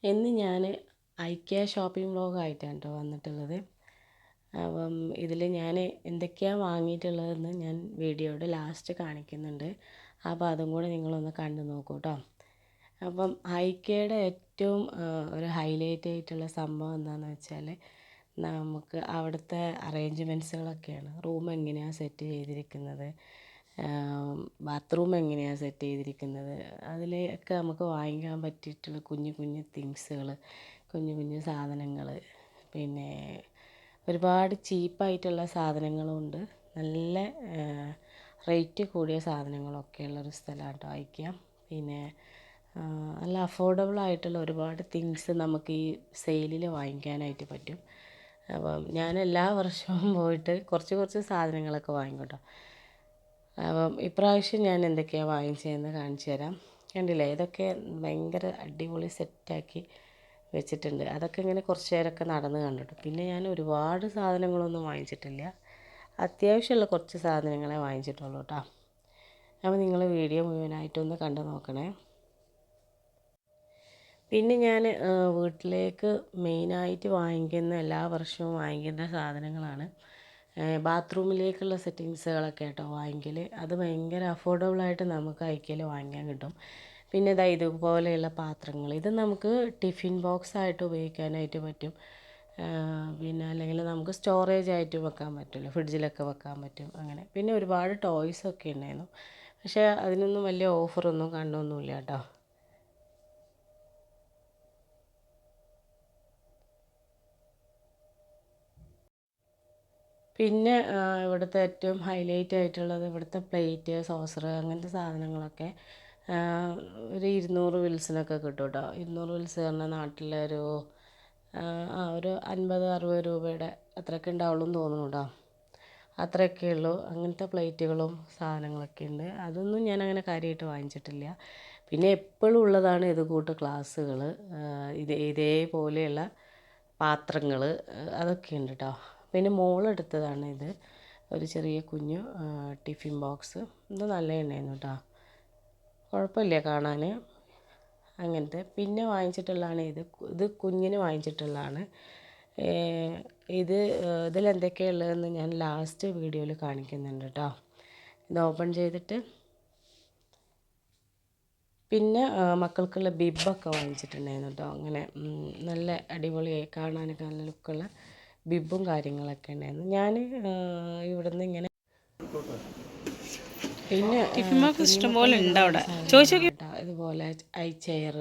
ഇന്ന് ഞാൻ ഐക്യ ഷോപ്പിംഗ് വ്ലോഗായിട്ടാണ് കേട്ടോ വന്നിട്ടുള്ളത്. അപ്പം ഇതിൽ ഞാൻ എന്തൊക്കെയാണ് വാങ്ങിയിട്ടുള്ളതെന്ന് ഞാൻ വീഡിയോയുടെ ലാസ്റ്റ് കാണിക്കുന്നുണ്ട്. അപ്പോൾ അതും കൂടെ നിങ്ങളൊന്ന് കണ്ടു നോക്കൂ കേട്ടോ. അപ്പം ഐക്യയുടെ ഏറ്റവും ഒരു ഹൈലൈറ്റ് ആയിട്ടുള്ള സംഭവം എന്താണെന്ന് വെച്ചാൽ നമുക്ക് അവിടുത്തെ അറേഞ്ച്മെൻറ്റ്സുകളൊക്കെയാണ്. റൂം എങ്ങനെയാണ് സെറ്റ് ചെയ്തിരിക്കുന്നത്, ബാത്റൂം എങ്ങനെയാണ് സെറ്റ് ചെയ്തിരിക്കുന്നത്, അതിലൊക്കെ നമുക്ക് വാങ്ങിക്കാൻ പറ്റിയിട്ടുള്ള കുഞ്ഞു കുഞ്ഞു തിങ്സുകൾ, കുഞ്ഞു കുഞ്ഞു സാധനങ്ങൾ, പിന്നെ ഒരുപാട് ചീപ്പായിട്ടുള്ള സാധനങ്ങളുമുണ്ട്, നല്ല റേറ്റ് കൂടിയ സാധനങ്ങളൊക്കെ ഉള്ളൊരു സ്ഥലമാണ് കേട്ടോ ഐക്യ. പിന്നെ നല്ല അഫോർഡബിൾ ആയിട്ടുള്ള ഒരുപാട് തിങ്സ് നമുക്ക് ഈ സെയിലിൽ വാങ്ങിക്കാനായിട്ട് പറ്റും. അപ്പം ഞാൻ എല്ലാ വർഷവും പോയിട്ട് കുറച്ച് കുറച്ച് സാധനങ്ങളൊക്കെ വാങ്ങിക്കും കേട്ടോ. അപ്പം ഇപ്രാവശ്യം ഞാൻ എന്തൊക്കെയാണ് വാങ്ങിച്ചതെന്ന് കാണിച്ചു തരാം. കണ്ടില്ലേ, ഇതൊക്കെ ഭയങ്കര അടിപൊളി സെറ്റാക്കി വെച്ചിട്ടുണ്ട്. അതൊക്കെ ഇങ്ങനെ കുറച്ച് നേരമൊക്കെ നടന്ന് കണ്ടിട്ടു. പിന്നെ ഞാൻ ഒരുപാട് സാധനങ്ങളൊന്നും വാങ്ങിച്ചിട്ടില്ല, അത്യാവശ്യമുള്ള കുറച്ച് സാധനങ്ങളെ വാങ്ങിച്ചിട്ടുള്ളൂ കേട്ടോ. അപ്പോൾ നിങ്ങൾ വീഡിയോ മുഴുവനായിട്ടൊന്ന് കണ്ടു നോക്കണേ. പിന്നെ ഞാൻ വീട്ടിലേക്ക് മെയിനായിട്ട് വാങ്ങിക്കുന്ന, എല്ലാ വർഷവും വാങ്ങിക്കുന്ന സാധനങ്ങളാണ് ബാത്റൂമിലേക്കുള്ള സെറ്റിങ്സുകളൊക്കെ കേട്ടോ വാങ്ങിക്കൽ. അത് ഭയങ്കര അഫോർഡബിളായിട്ട് നമുക്ക് ഐക്യയിൽ വാങ്ങിക്കാൻ കിട്ടും. പിന്നെ ഇതാ ഇതുപോലെയുള്ള പാത്രങ്ങൾ, ഇത് നമുക്ക് ടിഫിൻ ബോക്സ് ആയിട്ട് ഉപയോഗിക്കാനായിട്ട് പറ്റും. പിന്നെ അല്ലെങ്കിൽ നമുക്ക് സ്റ്റോറേജ് ആയിട്ട് വെക്കാൻ പറ്റുമല്ലോ, ഫ്രിഡ്ജിലൊക്കെ വെക്കാൻ പറ്റും അങ്ങനെ. പിന്നെ ഒരുപാട് ടോയ്സൊക്കെ ഉണ്ടായിരുന്നു, പക്ഷേ അതിനൊന്നും വലിയ ഓഫറൊന്നും കണ്ടൊന്നുമില്ല കേട്ടോ. പിന്നെ ഇവിടുത്തെ ഏറ്റവും ഹൈലൈറ്റ് ആയിട്ടുള്ളത് ഇവിടുത്തെ പ്ലേറ്റ്, സോസർ, അങ്ങനത്തെ സാധനങ്ങളൊക്കെ ഒരു 200 വിൽസിനൊക്കെ കിട്ടും കേട്ടോ. 200 വിൽസ് പറഞ്ഞാൽ നാട്ടിലൊരു ഒരു 50-60 രൂപയുടെ അത്രയൊക്കെ ഉണ്ടാവുള്ളൂ എന്ന് തോന്നുന്നു കേട്ടോ. അത്രയൊക്കെ ഉള്ളൂ. അങ്ങനത്തെ പ്ലേറ്റുകളും സാധനങ്ങളൊക്കെ ഉണ്ട്. അതൊന്നും ഞാൻ അങ്ങനെ കാര്യമായിട്ട് വാങ്ങിച്ചിട്ടില്ല. പിന്നെ എപ്പോഴും ഉള്ളതാണ് ഇത് കൂട്ട് ഗ്ലാസ്സുകൾ, ഇതേപോലെയുള്ള പാത്രങ്ങൾ, അതൊക്കെ ഉണ്ട് കേട്ടോ. പിന്നെ മോളെടുത്തതാണ് ഇത്, ഒരു ചെറിയ കുഞ്ഞു ടിഫിൻ ബോക്സ്. ഇത് നല്ല എണ്ണയായിരുന്നു കേട്ടോ, കുഴപ്പമില്ല കാണാൻ അങ്ങനത്തെ. പിന്നെ വാങ്ങിച്ചിട്ടുള്ളതാണ് ഇത് കുഞ്ഞിന് വാങ്ങിച്ചിട്ടുള്ളതാണ്. ഇതിലെന്തൊക്കെയാണ് ഉള്ളതെന്ന് ഞാൻ ലാസ്റ്റ് വീഡിയോയിൽ കാണിക്കുന്നുണ്ട് കേട്ടോ. ഇത് ഓപ്പൺ ചെയ്തിട്ട് പിന്നെ മക്കൾക്കുള്ള ബിബൊക്കെ വാങ്ങിച്ചിട്ടുണ്ടായിരുന്നു കേട്ടോ. അങ്ങനെ നല്ല അടിപൊളിയായി കാണാനൊക്കെ നല്ല ലുക്കുള്ള ബിബും കാര്യങ്ങളൊക്കെ ഉണ്ടായിരുന്നു. ഞാൻ ഇവിടുന്ന് ഇങ്ങനെ പിന്നെ ഇഷ്ടംപോലെ ഉണ്ട് അവിടെ, ചോദിച്ചു കേട്ടോ. ഇതുപോലെ ചെയർ,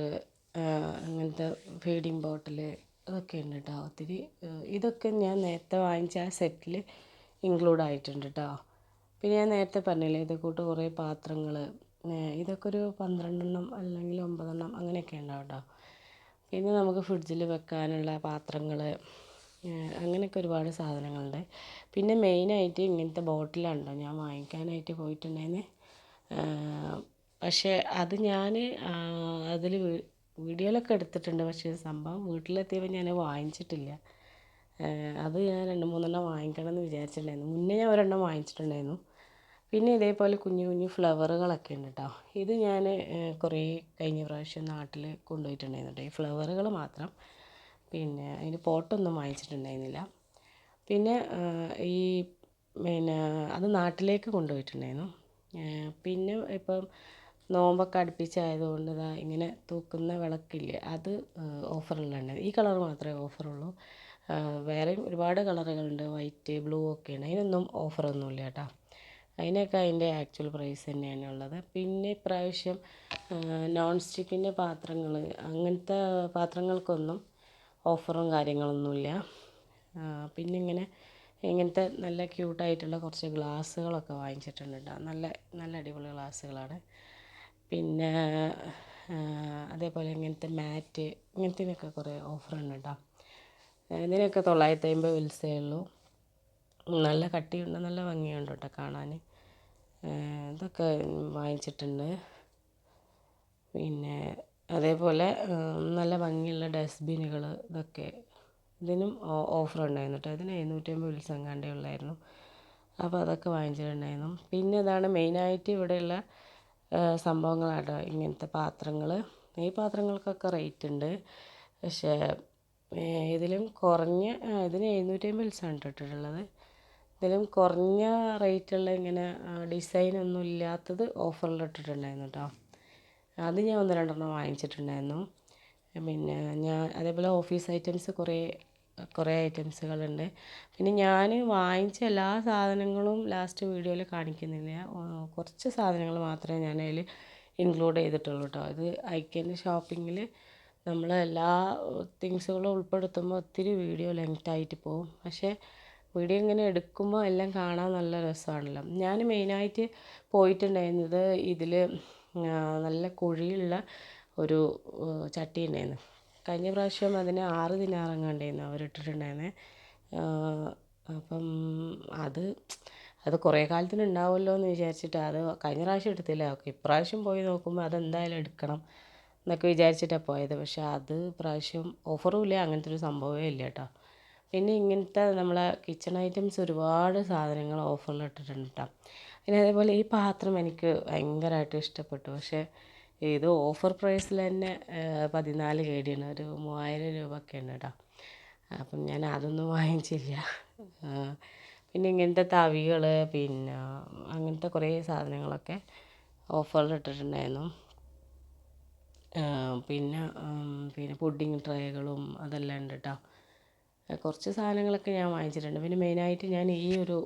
അങ്ങനത്തെ ഫീഡിങ് ബോട്ടിൽ, അതൊക്കെ ഉണ്ട് കേട്ടോ ഒത്തിരി. ഇതൊക്കെ ഞാൻ നേരത്തെ വാങ്ങിച്ച ആ സെറ്റിൽ ഇൻക്ലൂഡ് ആയിട്ടുണ്ട് കേട്ടോ. പിന്നെ ഞാൻ നേരത്തെ പറഞ്ഞില്ലേ ഇത് കൂട്ട് കുറേ പാത്രങ്ങൾ, ഇതൊക്കെ ഒരു 12 അല്ലെങ്കിൽ 9 അങ്ങനെയൊക്കെ ഉണ്ടാവും കേട്ടോ. പിന്നെ നമുക്ക് ഫ്രിഡ്ജിൽ വെക്കാനുള്ള പാത്രങ്ങൾ, അങ്ങനെയൊക്കെ ഒരുപാട് സാധനങ്ങളുണ്ട്. പിന്നെ മെയിനായിട്ട് ഇങ്ങനത്തെ ബോട്ടിലാണല്ലോ ഞാൻ വാങ്ങിക്കാനായിട്ട് പോയിട്ടുണ്ടായിരുന്നത്. പക്ഷേ അത് ഞാൻ അതിൽ വീഡിയോയിലൊക്കെ എടുത്തിട്ടുണ്ട്, പക്ഷേ സംഭവം വീട്ടിലെത്തിയപ്പോൾ ഞാൻ വാങ്ങിച്ചിട്ടില്ല. അത് ഞാൻ 2-3 വാങ്ങിക്കണം എന്ന് വിചാരിച്ചിട്ടുണ്ടായിരുന്നു. മുന്നേ ഞാൻ ഒരെണ്ണം വാങ്ങിച്ചിട്ടുണ്ടായിരുന്നു. പിന്നെ ഇതേപോലെ കുഞ്ഞു കുഞ്ഞു ഫ്ലവറുകളൊക്കെ ഉണ്ട് കേട്ടോ. ഇത് ഞാൻ കുറേ കഴിഞ്ഞ പ്രാവശ്യം നാട്ടിൽ കൊണ്ടുപോയിട്ടുണ്ടായിരുന്നു കേട്ടോ, ഈ ഫ്ലവറുകൾ മാത്രം. പിന്നെ അതിന് പോട്ടൊന്നും വാങ്ങിച്ചിട്ടുണ്ടായിരുന്നില്ല. പിന്നെ ഈ അത് നാട്ടിലേക്ക് കൊണ്ടുപോയിട്ടുണ്ടായിരുന്നു. പിന്നെ ഇപ്പം നോമ്പൊക്കെ അടുപ്പിച്ചായതുകൊണ്ട് ഇതാ ഇങ്ങനെ തൂക്കുന്ന വിളക്കില്ലേ, അത് ഓഫറിലുണ്ട്. ഈ കളർ മാത്രമേ ഓഫറുള്ളൂ. വേറെയും ഒരുപാട് കളറുകളുണ്ട്, വൈറ്റ്, ബ്ലൂ ഒക്കെയാണ്. അതിനൊന്നും ഓഫറൊന്നുമില്ല കേട്ടോ. അതിനൊക്കെ അതിൻ്റെ ആക്ച്വൽ പ്രൈസ് തന്നെയാണ് ഉള്ളത്. പിന്നെ ഇപ്രാവശ്യം നോൺ സ്റ്റിക്കിൻ്റെ പാത്രങ്ങൾ, അങ്ങനത്തെ പാത്രങ്ങൾക്കൊന്നും ഓഫറും കാര്യങ്ങളൊന്നുമില്ല. പിന്നെ ഇങ്ങനത്തെ നല്ല ക്യൂട്ടായിട്ടുള്ള കുറച്ച് ഗ്ലാസ്സുകളൊക്കെ വാങ്ങിച്ചിട്ടുണ്ട് കേട്ടോ. നല്ല നല്ല അടിപൊളി ഗ്ലാസ്സുകളാണ്. പിന്നെ അതേപോലെ ഇങ്ങനത്തെ മാറ്റ്, ഇങ്ങനത്തേനൊക്കെ കുറേ ഓഫറുണ്ട് കേട്ടോ. ഇതിനൊക്കെ 950 വിൽസേ ഉള്ളൂ. നല്ല കട്ടിയുണ്ട്, നല്ല ഭംഗിയുണ്ട് കേട്ടോ കാണാൻ. ഇതൊക്കെ വാങ്ങിച്ചിട്ടുണ്ട്. പിന്നെ അതേപോലെ നല്ല ഭംഗിയുള്ള ഡസ്റ്റ്ബിനുകൾ, ഇതൊക്കെ ഇതിനും ഓഫർ ഉണ്ടായിരുന്നു കേട്ടോ. ഇതിന് 750 വിൽസ് എങ്ങാണ്ടേ ഉള്ളായിരുന്നു. അപ്പോൾ അതൊക്കെ വാങ്ങിച്ചിട്ടുണ്ടായിരുന്നു. പിന്നെ ഇതാണ് മെയിനായിട്ട് ഇവിടെയുള്ള സംഭവങ്ങളാട്ടോ, ഇങ്ങനത്തെ പാത്രങ്ങൾ. ഈ പാത്രങ്ങൾക്കൊക്കെ റേറ്റ് ഉണ്ട്. പക്ഷേ ഇതിലും കുറഞ്ഞ ഇതിന് 750 ആണ് ഇട്ടിട്ടുള്ളത്. ഇതിലും കുറഞ്ഞ റേറ്റുള്ള ഇങ്ങനെ ഡിസൈനൊന്നും ഇല്ലാത്തത് ഓഫറിൽ ഇട്ടിട്ടുണ്ടായിരുന്നു കേട്ടോ. അത് ഞാൻ 1-2 വാങ്ങിച്ചിട്ടുണ്ടായിരുന്നു. പിന്നെ ഞാൻ അതേപോലെ ഓഫീസ് ഐറ്റംസ് കുറേ ഐറ്റംസുകളുണ്ട്. പിന്നെ ഞാൻ വാങ്ങിച്ച എല്ലാ സാധനങ്ങളും ലാസ്റ്റ് വീഡിയോയിൽ കാണിക്കുന്നില്ല. കുറച്ച് സാധനങ്ങൾ മാത്രമേ ഞാൻ അതിൽ ഇൻക്ലൂഡ് ചെയ്തിട്ടുള്ളൂ കേട്ടോ. ഇത് ഐക്യൻ്റെ ഷോപ്പിങ്ങിൽ നമ്മൾ എല്ലാ തിങ്സുകളും ഉൾപ്പെടുത്തുമ്പോൾ ഒത്തിരി വീഡിയോ ലെങ്തായിട്ട് പോകും. പക്ഷേ വീഡിയോ ഇങ്ങനെ എടുക്കുമ്പോൾ എല്ലാം കാണാൻ നല്ല രസമാണല്ലോ. ഞാൻ മെയിനായിട്ട് പോയിട്ടുണ്ടായിരുന്നത് ഇതിൽ നല്ല കുഴിയുള്ള ഒരു ചട്ടി ഉണ്ടായിരുന്നു. കഴിഞ്ഞ പ്രാവശ്യം അതിന് 6 ദിനാറെങ്ങാണ്ടായിരുന്നു അവരിട്ടിട്ടുണ്ടായിരുന്നത്. അപ്പം അത് കുറേ കാലത്തിന് ഉണ്ടാവുമല്ലോ എന്ന് വിചാരിച്ചിട്ട് അത് കഴിഞ്ഞ പ്രാവശ്യം എടുത്തില്ല. ഇപ്രാവശ്യം പോയി നോക്കുമ്പോൾ അതെന്തായാലും എടുക്കണം എന്നൊക്കെ വിചാരിച്ചിട്ടാണ് പോയത്. പക്ഷേ അത് പ്രാവശ്യം ഓഫറും ഇല്ല, അങ്ങനത്തെ ഒരു സംഭവമേ ഇല്ല കേട്ടോ. പിന്നെ ഇങ്ങനത്തെ നമ്മളെ കിച്ചൺ ഐറ്റംസ് ഒരുപാട് സാധനങ്ങൾ ഓഫറിൽ ഇട്ടിട്ടുണ്ട് കേട്ടോ. പിന്നെ അതേപോലെ ഈ പാത്രം എനിക്ക് ഭയങ്കരമായിട്ട് ഇഷ്ടപ്പെട്ടു. പക്ഷേ ഇത് ഓഫർ പ്രൈസിൽ തന്നെ 14 KD-ആണ്, ഒരു 3000 രൂപയൊക്കെ ഉണ്ട് കേട്ടോ. അപ്പം ഞാൻ അതൊന്നും വാങ്ങിച്ചില്ല. പിന്നെ ഇങ്ങനത്തെ തവികൾ പിന്നെ അങ്ങനത്തെ കുറേ സാധനങ്ങളൊക്കെ ഓഫറിൽ ഇട്ടിട്ടുണ്ടായിരുന്നു. പിന്നെ പുഡിങ് ട്രേകളും അതെല്ലാം ഉണ്ട് കേട്ടോ. കുറച്ച് സാധനങ്ങളൊക്കെ ഞാൻ വാങ്ങിച്ചിട്ടുണ്ട്. പിന്നെ മെയിനായിട്ട് ഞാൻ ഈ ഒരു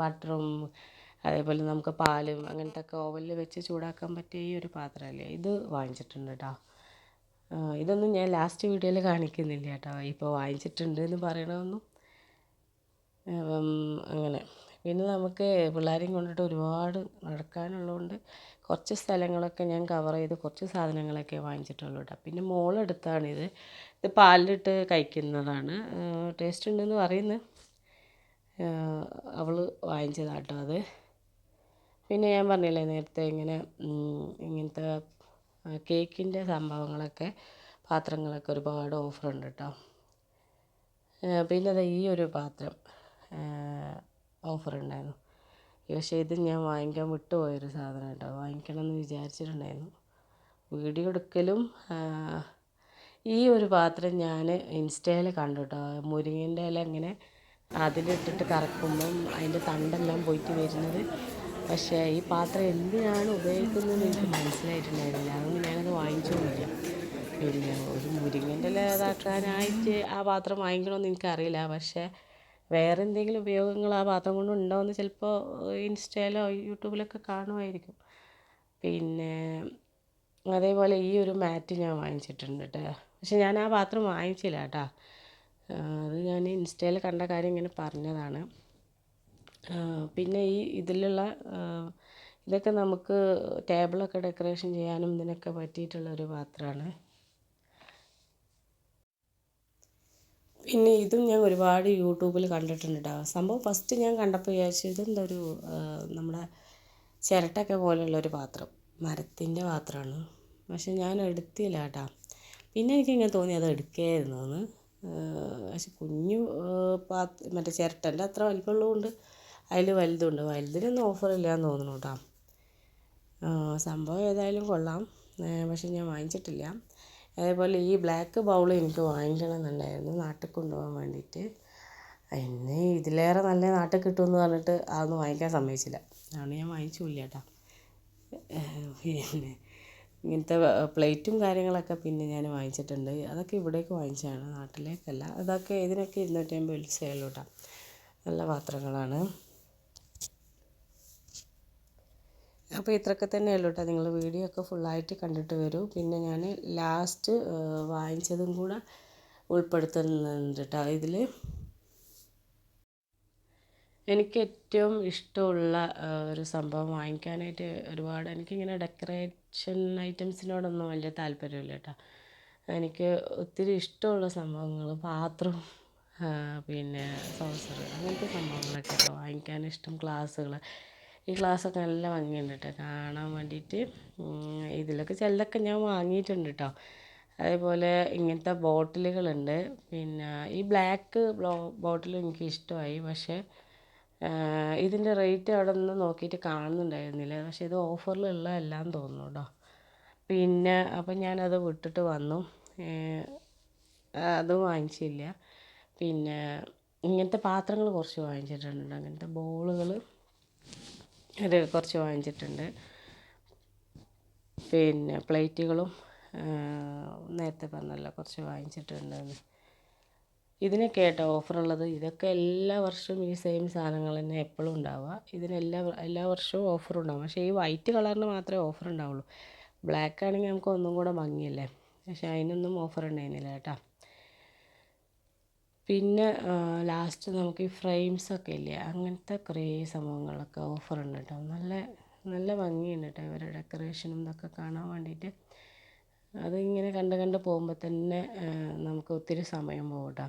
ബട്ടറും അതേപോലെ നമുക്ക് പാലും അങ്ങനത്തെ ഒക്കെ ഓവനിൽ വെച്ച് ചൂടാക്കാൻ പറ്റിയ ഈ ഒരു പാത്രമല്ലേ, ഇത് വാങ്ങിച്ചിട്ടുണ്ട് കേട്ടോ. ഇതൊന്നും ഞാൻ ലാസ്റ്റ് വീഡിയോയിൽ കാണിക്കുന്നില്ല കേട്ടോ, ഇപ്പോൾ വാങ്ങിച്ചിട്ടുണ്ട് എന്ന് പറയണമെന്നും. അങ്ങനെ പിന്നെ നമുക്ക് പിള്ളേരെയും കൊണ്ടിട്ട് ഒരുപാട് നടക്കാനുള്ളതുകൊണ്ട് കുറച്ച് സ്ഥലങ്ങളൊക്കെ ഞാൻ കവർ ചെയ്ത് കുറച്ച് സാധനങ്ങളൊക്കെ വാങ്ങിച്ചിട്ടുള്ളൂ കേട്ടോ. പിന്നെ മോളെടുത്താണിത്. ഇത് പാലിലിട്ട് കഴിക്കുന്നതാണ്. ടേസ്റ്റ് ഉണ്ടെന്ന് പറയുന്നു. അവൾ വാങ്ങിച്ചതാണ് കേട്ടോ അത്. പിന്നെ ഞാൻ പറഞ്ഞില്ലേ നേരത്തെ ഇങ്ങനത്തെ കേക്കിൻ്റെ സംഭവങ്ങളൊക്കെ പാത്രങ്ങളൊക്കെ ഒരുപാട് ഓഫറുണ്ട് കേട്ടോ. പിന്നെ അത് ഈ ഒരു പാത്രം ഓഫറുണ്ടായിരുന്നു. പക്ഷേ ഇത് ഞാൻ വാങ്ങിക്കാൻ വിട്ടുപോയൊരു സാധനം കേട്ടോ. വാങ്ങിക്കണം എന്ന് വിചാരിച്ചിട്ടുണ്ടായിരുന്നു. വീഡിയോ എടുക്കലും ഈ ഒരു പാത്രം ഞാൻ ഇൻസ്റ്റയിൽ കണ്ടു കേട്ടോ. മുരിങ്ങൻ്റെ ഇല ഇങ്ങനെ അതിലിട്ടിട്ട് കറക്കുമ്പം അതിൻ്റെ തണ്ടെല്ലാം പോയിട്ട് വരുന്നത്. പക്ഷേ ഈ പാത്രം എന്തിനാണ് ഉപയോഗിക്കുന്നതെന്ന് എനിക്ക് മനസ്സിലായിട്ടുണ്ടായിരുന്നില്ല. അതുകൊണ്ട് ഞാനത് വാങ്ങിച്ചൊന്നുമില്ല. പിന്നെ ഒരു മുരിങ്ങൻ്റെ ഇല ഇതാക്കാനായിട്ട് ആ പാത്രം വാങ്ങിക്കണമെന്ന് എനിക്കറിയില്ല. പക്ഷേ വേറെ എന്തെങ്കിലും ഉപയോഗങ്ങൾ ആ പാത്രം കൊണ്ട് ഉണ്ടോയെന്ന് ചിലപ്പോൾ ഇൻസ്റ്റയിലോ യൂട്യൂബിലൊക്കെ കാണുമായിരിക്കും. പിന്നെ അതേപോലെ ഈ ഒരു മാറ്റ് ഞാൻ വാങ്ങിച്ചിട്ടുണ്ട് കേട്ടോ. പക്ഷെ ഞാൻ ആ പാത്രം വാങ്ങിച്ചില്ല കേട്ടോ. അത് ഞാൻ ഇൻസ്റ്റയിൽ കണ്ട കാര്യം ഇങ്ങനെ പറഞ്ഞതാണ്. പിന്നെ ഇതിലുള്ള ഇതൊക്കെ നമുക്ക് ടേബിളൊക്കെ ഡെക്കറേഷൻ ചെയ്യാനും ഇതിനൊക്കെ പറ്റിയിട്ടുള്ളൊരു പാത്രമാണ്. പിന്നെ ഇതും ഞാൻ ഒരുപാട് യൂട്യൂബിൽ കണ്ടിട്ടുണ്ട് കേട്ടോ. സംഭവം ഫസ്റ്റ് ഞാൻ കണ്ടപ്പോൾ വിചാരിച്ചു ഇതെന്താ ഒരു നമ്മുടെ ചിരട്ടയൊക്കെ പോലെയുള്ളൊരു പാത്രം, മരത്തിൻ്റെ പാത്രമാണ്. പക്ഷെ ഞാൻ എടുത്തില്ല കേട്ടോ. പിന്നെ എനിക്കിങ്ങനെ തോന്നി അത് എടുക്കുകയായിരുന്നു എന്ന്. പക്ഷെ കുഞ്ഞു മറ്റേ ചിരട്ടൻ്റെ അത്ര വലിപ്പമുള്ളതുകൊണ്ട് അതിൽ വലുതുണ്ട്. വലുതിനൊന്നും ഓഫറില്ലാന്ന് തോന്നുന്നു കേട്ടോ. സംഭവം ഏതായാലും കൊള്ളാം. പക്ഷെ ഞാൻ വാങ്ങിച്ചിട്ടില്ല. അതേപോലെ ഈ ബ്ലാക്ക് ബൗൾ എനിക്ക് വാങ്ങിക്കണം എന്നുണ്ടായിരുന്നു നാട്ടിൽ കൊണ്ടുപോകാൻ വേണ്ടിയിട്ട്. എന്നെ ഇതിലേറെ നല്ല നാട്ടിൽ കിട്ടുമെന്ന് പറഞ്ഞിട്ട് അതൊന്നും വാങ്ങിക്കാൻ സമ്മതിച്ചില്ല. അതുകൊണ്ട് ഞാൻ വാങ്ങിച്ചില്ല കേട്ടോ. പിന്നെ ഇങ്ങനത്തെ പ്ലേറ്റും കാര്യങ്ങളൊക്കെ പിന്നെ ഞാൻ വാങ്ങിച്ചിട്ടുണ്ട്. അതൊക്കെ ഇവിടേക്ക് വാങ്ങിച്ചതാണ്, നാട്ടിലേക്കല്ല. അതൊക്കെ ഇതിനൊക്കെ 250 സെയിലുള്ളൂ കേട്ടോ. നല്ല പാത്രങ്ങളാണ്. അപ്പോൾ ഇത്രയൊക്കെ തന്നെയുള്ളൂ കേട്ടോ. നിങ്ങൾ വീഡിയോ ഒക്കെ ഫുള്ളായിട്ട് കണ്ടിട്ട് വരൂ. പിന്നെ ഞാൻ ലാസ്റ്റ് വാങ്ങിച്ചതും കൂടെ ഉൾപ്പെടുത്തുന്നുണ്ട് കേട്ടോ ഇതിൽ. എനിക്ക് ഏറ്റവും ഇഷ്ടമുള്ള ഒരു സംഭവം വാങ്ങിക്കാനായിട്ട് ഒരുപാട് എനിക്കിങ്ങനെ ഡെക്കറേഷൻ ഐറ്റംസിനോടൊന്നും വലിയ താല്പര്യമില്ല കേട്ടോ. എനിക്ക് ഒത്തിരി ഇഷ്ടമുള്ള സംഭവങ്ങൾ പാത്രം പിന്നെ സോസർ അങ്ങനത്തെ സംഭവങ്ങളൊക്കെ കേട്ടോ വാങ്ങിക്കാനിഷ്ടം. ഗ്ലാസ്സുകൾ, ഈ ഗ്ലാസ്സൊക്കെ നല്ല ഭംഗിയുണ്ട് കേട്ടോ കാണാൻ വേണ്ടിയിട്ട്. ഇതിലൊക്കെ ചിലതൊക്കെ ഞാൻ വാങ്ങിയിട്ടുണ്ട് കേട്ടോ. അതേപോലെ ഇങ്ങനത്തെ ബോട്ടിലുകളുണ്ട്. പിന്നെ ഈ ബ്ലാക്ക് ബോട്ടിൽ എനിക്ക് ഇഷ്ടമായി. പക്ഷേ ഇതിൻ്റെ റേറ്റ് അവിടെ നിന്ന് നോക്കിയിട്ട് കാണുന്നുണ്ടായിരുന്നില്ല. പക്ഷേ ഇത് ഓഫറിലുള്ള എല്ലാം തോന്നുന്നു കേട്ടോ. പിന്നെ അപ്പം ഞാനത് വിട്ടിട്ട് വന്നു. അതും വാങ്ങിച്ചില്ല. പിന്നെ ഇങ്ങനത്തെ പാത്രങ്ങൾ കുറച്ച് വാങ്ങിച്ചിട്ടുണ്ട്. അങ്ങനത്തെ ബോളുകൾ കുറച്ച് വാങ്ങിച്ചിട്ടുണ്ട്. പിന്നെ പ്ലേറ്റുകളും നേരത്തെ പറഞ്ഞല്ലോ കുറച്ച് വാങ്ങിച്ചിട്ടുണ്ട്. ഇതിനൊക്കെ കേട്ടോ ഓഫറുള്ളത്. ഇതൊക്കെ എല്ലാ വർഷവും ഈ സെയിം സാധനങ്ങൾ തന്നെ എപ്പോഴും ഉണ്ടാവുക. എല്ലാ വർഷവും ഓഫർ ഉണ്ടാവും. പക്ഷേ ഈ വൈറ്റ് കളറിന് മാത്രമേ ഓഫർ ഉണ്ടാവുള്ളൂ. ബ്ലാക്ക് ആണെങ്കിൽ നമുക്ക് ഒന്നും കൂടെ ഭംഗിയല്ലേ. പക്ഷേ അതിനൊന്നും ഓഫർ ഉണ്ടായിരുന്നില്ല കേട്ടോ. പിന്നെ ലാസ്റ്റ് നമുക്ക് ഈ ഫ്രെയിംസൊക്കെ ഇല്ലേ, അങ്ങനത്തെ കുറേ സംഭവങ്ങളൊക്കെ ഓഫർ ഉണ്ട് കേട്ടോ. നല്ല ഭംഗിയുണ്ട് കേട്ടോ ഇവരുടെ ഡെക്കറേഷനും ഇതൊക്കെ കാണാൻ വേണ്ടിയിട്ട്. അതിങ്ങനെ കണ്ട് പോകുമ്പോൾ തന്നെ നമുക്ക് ഒത്തിരി സമയം പോകും കേട്ടോ.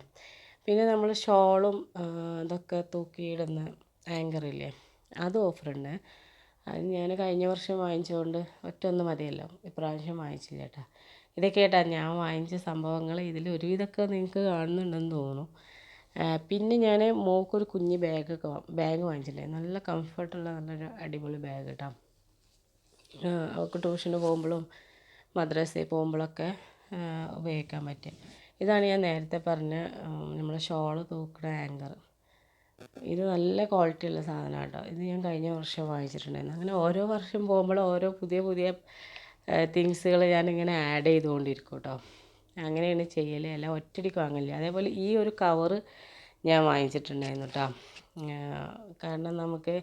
പിന്നെ നമ്മൾ ഷോളും ഇതൊക്കെ തൂക്കിയിടുന്ന ആങ്കറില്ലേ, അത് ഓഫറുണ്ട്. അത് ഞാൻ കഴിഞ്ഞ വർഷം വാങ്ങിച്ചുകൊണ്ട് ഒറ്റ മതിയല്ലോ, ഇപ്രാവശ്യം വാങ്ങിച്ചില്ല കേട്ടോ. ഇതൊക്കെ കേട്ടോ ഞാൻ വാങ്ങിച്ച സംഭവങ്ങൾ. ഇതിൽ ഒരുവിധമൊക്കെ നിങ്ങൾക്ക് കാണുന്നുണ്ടെന്ന് തോന്നുന്നു. പിന്നെ ഞാൻ മോൾക്കൊരു കുഞ്ഞ് ബാഗ് വാങ്ങിച്ചിട്ടുണ്ടായിരുന്നു. നല്ല കംഫർട്ടുള്ള നല്ലൊരു അടിപൊളി ബാഗ് കേട്ടോ. അവൾക്ക് ട്യൂഷന് പോകുമ്പോഴും മദ്രസയിൽ പോകുമ്പോഴൊക്കെ ഉപയോഗിക്കാൻ പറ്റും. ഇതാണ് ഞാൻ നേരത്തെ പറഞ്ഞ നമ്മൾ ഷോള് തൂക്കുന്ന ആങ്കർ. ഇത് നല്ല ക്വാളിറ്റി ഉള്ള സാധനമാണ് കേട്ടോ. ഇത് ഞാൻ കഴിഞ്ഞ വർഷം വാങ്ങിച്ചിട്ടുണ്ടായിരുന്നു. അങ്ങനെ ഓരോ വർഷം പോകുമ്പോൾ ഓരോ പുതിയ തിങ്സുകൾ ഞാനിങ്ങനെ ആഡ് ചെയ്തുകൊണ്ടിരിക്കും കേട്ടോ. അങ്ങനെയാണ് ചെയ്യൽ, അല്ല ഒറ്റയടിക്ക് വാങ്ങില്ല. അതേപോലെ ഈ ഒരു കവറ് ഞാൻ വാങ്ങിച്ചിട്ടുണ്ടായിരുന്നു കേട്ടോ. കാരണം നമുക്ക്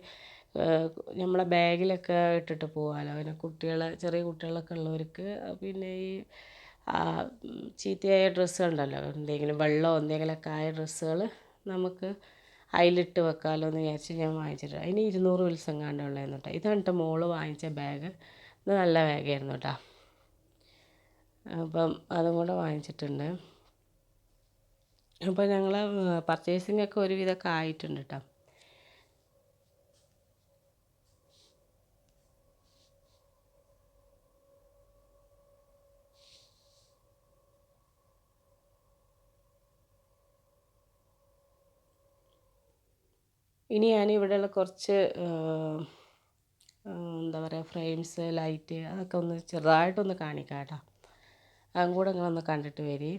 നമ്മളെ ബാഗിലൊക്കെ ഇട്ടിട്ട് പോകാമല്ലോ. പിന്നെ ചെറിയ കുട്ടികളൊക്കെ ഉള്ളവർക്ക് പിന്നെ ഈ ചീത്തയായ ഡ്രസ്സുകളുണ്ടല്ലോ, എന്തെങ്കിലും വെള്ളമോ എന്തെങ്കിലുമൊക്കെ ആയ ഡ്രസ്സുകൾ നമുക്ക് അതിലിട്ട് വെക്കാമല്ലോ എന്ന് വിചാരിച്ച് ഞാൻ വാങ്ങിച്ചിട്ട്. അതിന് 200 വിൽസെങ്ങാണ്ട് ഉള്ളതായിരുന്നു കേട്ടോ. ഇതാണ് കേട്ടോ മോള് വാങ്ങിച്ച ബാഗ്. ഇത് നല്ല ബാഗായിരുന്നു കേട്ടോ. അപ്പം അതും കൂടെ വാങ്ങിച്ചിട്ടുണ്ട്. അപ്പോൾ ഞങ്ങൾ പർച്ചേസിംഗ് ഒക്കെ ഒരുവിധമൊക്കെ ആയിട്ടുണ്ട് കേട്ടോ. ഇനി ഞാൻ ഇവിടെയുള്ള കുറച്ച് എന്താ പറയുക ഫ്രെയിംസ്, ലൈറ്റ് അതൊക്കെ ഒന്ന് ചെറുതായിട്ടൊന്ന് കാണിക്കാം കേട്ടോ. അതും കൂടെ നിങ്ങളൊന്ന് കണ്ടിട്ട് വരി.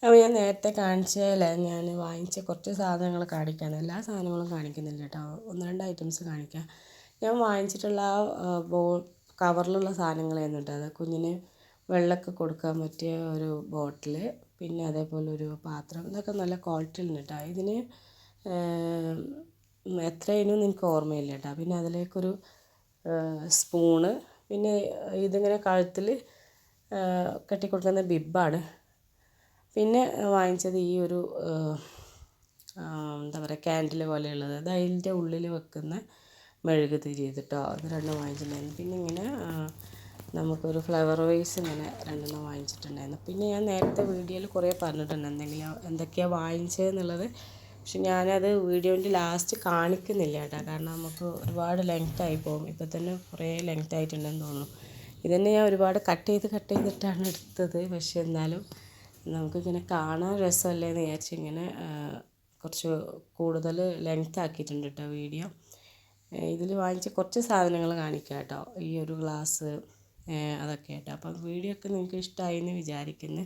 അപ്പോൾ ഞാൻ നേരത്തെ കാണിച്ചതിൽ ഞാൻ വാങ്ങിച്ച കുറച്ച് സാധനങ്ങൾ കാണിക്കാണ്. എല്ലാ സാധനങ്ങളും കാണിക്കുന്നില്ല കേട്ടോ, 1-2 ഐറ്റംസ് കാണിക്കാം. ഞാൻ വാങ്ങിച്ചിട്ടുള്ള കവറിലുള്ള സാധനങ്ങളായിരുന്നു കേട്ടോ. അത് കുഞ്ഞിന് വെള്ളമൊക്കെ കൊടുക്കാൻ പറ്റിയ ഒരു ബോട്ടിൽ, പിന്നെ അതേപോലെ ഒരു പാത്രം. ഇതൊക്കെ നല്ല ക്വാളിറ്റി ഉണ്ട് കേട്ടോ. ഇതിന് എത്രയായിരുന്നു എനിക്ക് ഓർമ്മയില്ല കേട്ടോ. പിന്നെ അതിലേക്കൊരു സ്പൂണ്, പിന്നെ ഇതിങ്ങനെ കഴുത്തിൽ കെട്ടിക്കൊടുക്കുന്ന ബിബ്ബാണ്. പിന്നെ വാങ്ങിച്ചത് ഈ ഒരു എന്താ പറയുക ക്യാൻഡിൽ പോലെയുള്ളത്. അത് അതിൻ്റെ ഉള്ളിൽ വെക്കുന്ന മെഴുകുതിരി ചെയ്തിട്ടോ, അത് 2 വാങ്ങിച്ചിട്ടുണ്ടായിരുന്നു. പിന്നെ ഇങ്ങനെ നമുക്കൊരു ഫ്ലവർ വേസ് ഇങ്ങനെ 2 വാങ്ങിച്ചിട്ടുണ്ടായിരുന്നു. പിന്നെ ഞാൻ നേരത്തെ വീഡിയോയിൽ കുറേ പറഞ്ഞിട്ടുണ്ട് എന്തൊക്കെയാണ് വാങ്ങിച്ചതെന്നുള്ളത്. പക്ഷെ ഞാനത് വീഡിയോൻ്റെ ലാസ്റ്റ് കാണിക്കുന്നില്ല കേട്ടോ. കാരണം നമുക്ക് ഒരുപാട് ലെങ്ത്തായി പോകും. ഇപ്പം തന്നെ കുറേ ലെങ്ത് ആയിട്ടുണ്ടെന്ന് തോന്നുന്നു. ഇതന്നെ ഞാൻ ഒരുപാട് കട്ട് ചെയ്തിട്ടാണ് എടുത്തത്. പക്ഷെ എന്നാലും നമുക്കിങ്ങനെ കാണാൻ രസമല്ലേ എന്ന് വിചാരിച്ച് ഇങ്ങനെ കുറച്ച് കൂടുതൽ ലെങ്ത് ആക്കിയിട്ടുണ്ട് കേട്ടോ വീഡിയോ. ഇതിൽ വാങ്ങിച്ച കുറച്ച് സാധനങ്ങൾ കാണിക്കാം കേട്ടോ. ഈ ഒരു ഗ്ലാസ് അതൊക്കെ കേട്ടോ. അപ്പം വീഡിയോ ഒക്കെ നിങ്ങൾക്ക് ഇഷ്ടമായി എന്ന് വിചാരിക്കുന്നു.